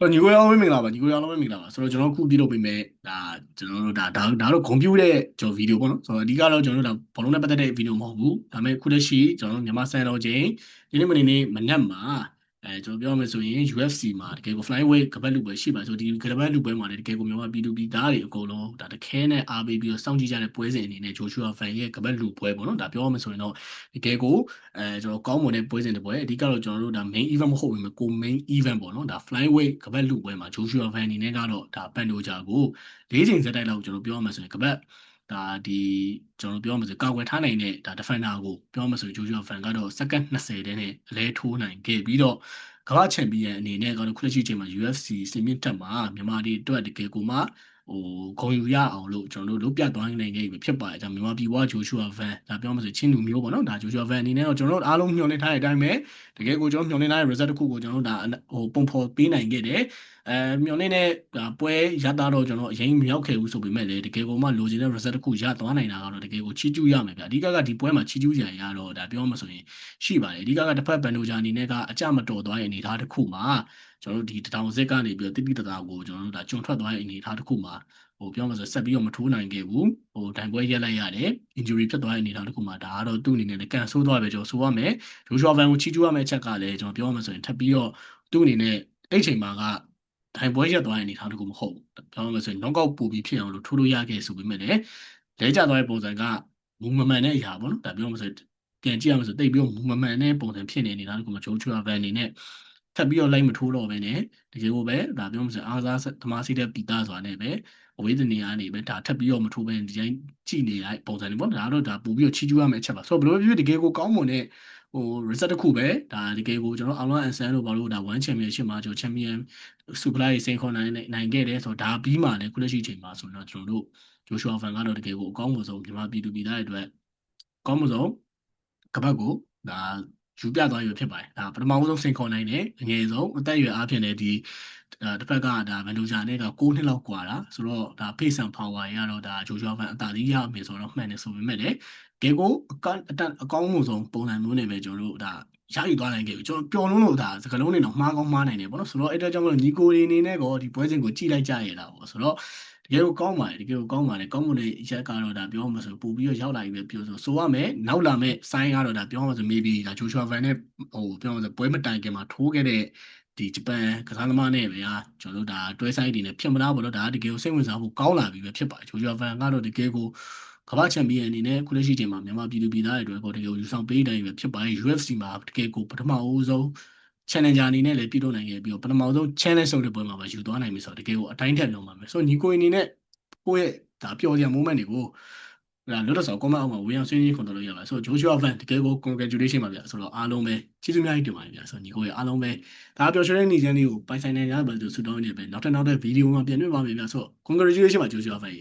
ညီကိုရောင်းဝင်းမင်္ဂလာပါညီကိုရောင်းဝင်းမင်္ဂလာပါဆိုတော့ကျွန်တော်ခုပြုလုပ်ပေးမယ်ဒါကျွန်တော်တို့ဒါတော့ဂုံပြူတဲ့ကျွန်တော်ဗီဒီယိုပေါ့နော်ဆိုတော့အဓိကတော့ကျွန်တော်တို့ဒါဘောလုံးနဲ့ပတ်သက်တဲ့ဗီဒီယိုမဟုတ်ဘူးဒါပေမဲ့ခုလက်ရှိကျွန်တော်တို့မြန်မာစံတော်ချိန်ဒီနေ့မနေ့မနက်မှာကျွန်တော်ပြောမယ်ဆိုရင် UFC မှာတကယ်ကို flyweight ကပတ်လူပွဲရှိပါဆိုဒီကပတ်လူပွဲမှာလည်းတကယ်ကိုမြန်မာပြည်သူပြည်သားတွေအကုန်လုံးဒါတခဲနဲ့အားပေးပြီးတော့စောင့်ကြည့်ကြတဲ့ပွဲစဉ်အနေနဲ့ Joshua Fan ရဲ့ကပတ်လူပွဲပေါ့နော်ဒါပြောရမယ်ဆိုရင်တော့တကယ်ကိုကျွန်တော်ကောင်းမွန်တဲ့ပွဲစဉ်တစ်ပွဲအဓိကတော့ကျွန်တော်တို့ဒါ main event မဟုတ်ဘူးကို main event ပေါ့နော်ဒါ flyweight ကပတ်လူပွဲမှာ Joshua Fan အနေနဲ့ကတော့ဒါပန်ဒိုဂျာကို၄ချိန်စက်တိုက်လောက်ကျွန်တော်ပြောရမယ်ဆိုရင်ကပတ်ဒါဒီကျွန်တော်ပြောမှဆိုကာကွယ်ထားနိုင်တဲ့ဒါ defender ကိုပြောမှဆို Joshua Fan ကတော့စက္ကန့်20တဲ့နဲ့အလဲထိုးနိုင်ခဲ့ပြီးတော့ကမ္ဘာချန်ပီယံအနေနဲ့ကတော့ခုလက်ရှိချိန်မှာ UFC စင်မြင့်တက်မှာမြန်မာပြည်အတွက်တကယ်ကိုမှဂုဏ်ယူရအောင်လို့ကျွန်တော်တို့လုပ်ပြသွားနိုင်ခဲ့ပြီဖြစ်ပါတယ်။ဒါမြန်မာပြည်က Joshua Fan ဒါပြောမှဆိုချင်းလူမျိုးပေါ့နော်ဒါ Joshua Fan အနေနဲ့တော့ကျွန်တော်တို့အားလုံးမျှော်လင့်ထားတဲ့အတိုင်းပဲတကယ်ကိုကျွန်တော်မျှော်လင့်ထားတဲ့ result တစ်ခုကိုကျွန်တော်တို့ဒါပုံဖော်ပေးနိုင်ခဲ့တယ်မျော်လင့်တဲ့ပွဲရတာတော့ကျွန်တော်အရင်မရောက်ခဲ့ဘူးဆိုပေမဲ့လည်းတကယ်ကိုမှလိုချင်တဲ့ result တစ်ခုရသွားနိုင်တာကတော့တကယ်ကိုချီးကျူးရမယ်ဗျအဓိကကဒီပွဲမှာချီးကျူးစရာရတော့ဒါပြောမှဆိုရင်ရှိပါတယ်အဓိကကတစ်ဖက်ဘန်ဒိုဂျာအနေနဲ့ကအကြမတော်သွားရဲ့အနေအထားတစ်ခုမှာကျွန်တော်တို့ဒီတထောင်စစ်ကနေပြီးတော့တိတိတသားကိုကျွန်တော်တို့ဒါကျွံထွက်သွားရဲ့အနေအထားတစ်ခုမှာပြောမှဆိုဆက်ပြီးတော့မထိုးနိုင်ခဲ့ဘူးတိုင်ပွဲရက်လိုက်ရတယ် injury ဖြစ်သွားတဲ့အနေအထားတစ်ခုမှာဒါကတော့သူ့အနေနဲ့လည်းကန်ဆိုးသွားပဲကျွန်တော်ဆိုရမယ်ဂျိုရှွာဗန်ကိုချီးကျူးရမယ့်အချက်ကလည်းကျွန်တော်ပြောမှဆိုရင်ထပ်ပြီးတော့သူ့အနေနဲ့အဲ့ချိန်မှာကထိုင်ပွဲရက်သွားတဲ့အနေအထားတကူမဟုတ်ဘူး။ပြောမှဆိုရင် knockout ပူပြီးဖြစ်အောင်လို့ထိုးလို့ရခဲ့ဆိုပေမဲ့လည်းလဲကျသွားတဲ့ပုံစံကမူမမှန်တဲ့အရာပေါ့နော်။ဒါပြောမှဆိုရင်ပြန်ကြည့်ရမှဆိုတိတ်ပြီးတော့မူမမှန်တဲ့ပုံစံဖြစ်နေနေတာတကူမချိုးချွာဗန်အနေနဲ့ထပ်ပြီးတော့လိုက်မထိုးတော့ပဲနဲ့တကယ်ကိုပဲဒါပြောမှဆိုရင်အားစားသမားစီးတဲ့ပီတာစွာနဲ့ပဲအဝေးကနေကနေပဲဒါထပ်ပြီးတော့မထိုးပဲဒီတိုင်းကြည့်နေတဲ့ပုံစံတွေပေါ့။ဒါတော့ဒါပူပြီးတော့ချီးကျူးရမယ့်အချက်ပါ။ဆိုတော့ဘယ်လိုဖြစ်တကယ်ကိုကောင်းမွန်တဲ့result တစ်ခုပဲဒါတကယ်ကိုကျွန်တော်အောင်လွန်အန်ဆန်တို့ဘာလို့ဒါ1 championship မှာကျွန်တော် champion စူပလာရေးစိန်ခေါ်နိုင်ခဲ့တယ်ဆိုတော့ဒါပြီးမှလည်းခုလက်ရှိအချိန်မှာဆိုတော့ကျွန်တော်တို့ဂျိုရှွာဖန်ကတော့တကယ်ကိုအကောင်းဆုံးမြန်မာပြည်သူပြည်သားတွေအတွက်အကောင်းဆုံးကပတ်ကိုဒါယူပြသွားရဖြစ်ပါတယ်ဒါပထမဆုံးစိန်ခေါ်နိုင်တယ်အငယ်ဆုံးအသက်အရွယ်အားဖြင့်လည်းဒီတစ်ဖက်ကဒါဗန်ဒိုဂျာနဲ့က6နှစ်လောက်กว่าတာဆိုတော့ဒါ pace and power ရတော့ဒါဂျိုရှွာဖန်အသာကြီးရမယ်ဆိုတော့မှန်တယ်ဆိုပေမဲ့လည်းကဲကိုအကောင်းမှုဆုံးပုံစံမျိုးနဲ့ပဲကျွန်တော်တို့ဒါရယူသွားနိုင်ခဲ့ပြီကျွန်တော်ပျော်လုံးလို့ဒါစကလုံးတွေတော့မှားကောင်းမှားနိုင်တယ်ပေါ့နော်ဆိုတော့အဲ့ဒါကြောင့်မလို့ညီကိုတွေအနေနဲ့ကောဒီပွဲစဉ်ကိုကြည့်လိုက်ကြရတာပေါ့ဆိုတော့တကယ်ကိုကောင်းပါတယ်တကယ်ကိုကောင်းပါတယ်ကောင်းမွန်တဲ့ရက်ကတော့ဒါပြောမှဆိုပို့ပြီးတော့ရောက်လာပြီပဲပြောဆိုရမယ်နောက်လာမဲ့ဆိုင်းကတော့ဒါပြောမှဆို maybe ဒါဂျိုရှွာဗန်နဲ့ပြောမှဆိုပွဲမတိုင်ခင်မှာထိုးခဲ့တဲ့ဒီဂျပန်ကစားသမားနဲ့ပဲကျွန်တော်တို့ဒါတွဲဆိုင်တွေနဲ့ဖြစ်မလားပေါ့နော်ဒါတကယ်ကိုစိတ်ဝင်စားဖို့ကောင်းလာပြီပဲဖြစ်ပါတယ်ဂျိုရှွာဗန်ကတော့တကယ်ကိုကမ္ဘာချန်ပီယံအနေနဲ့ခုလက်ရှိချိန်မှာမြန်မာပြည်သူပြည်သားတွေအတွက်ကိုတကယ်ကိုယူဆောင်ပေးနိုင်ပြီဖြစ်ပါတယ် UFC မှာတကယ်ကိုပထမအဆုံး challenger အနေနဲ့လည်းပြုလုပ်နိုင်ခဲ့ပြီးတော့ပထမဆုံး challenge လုပ်တဲ့ပွဲမှာပဲယူသွားနိုင်ပြီဆိုတော့တကယ်ကိုအတိုင်းထက်လုံးပါမယ်ဆိုတော့ညီကိုအနေနဲ့ကိုယ့်ရဲ့ဒါပျော်စရာ moment တွေကိုဒါလွတ်တော့ဆို comment အောက်မှာဝေယံဆွေးနွေးခွင့်တော်လို့ရပါဆိုတော့ Joshua Van တကယ်ကို congratulation ပါဗျာဆိုတော့အားလုံးပဲကျေးဇူးများကြီးတင်ပါတယ်ဗျာဆိုတော့ညီကိုရဲ့အားလုံးပဲဒါပျော်ရွှင်တဲ့နေ့ချင်းလေးကိုပိုင်ဆိုင်နိုင်ကြပါလို့ဆုတောင်းနေပဲနောက်ထပ်ဗီဒီယိုမှာပြန်တွေ့ပါမယ်ဗျာဆိုတော့ congratulation ပါ Joshua Van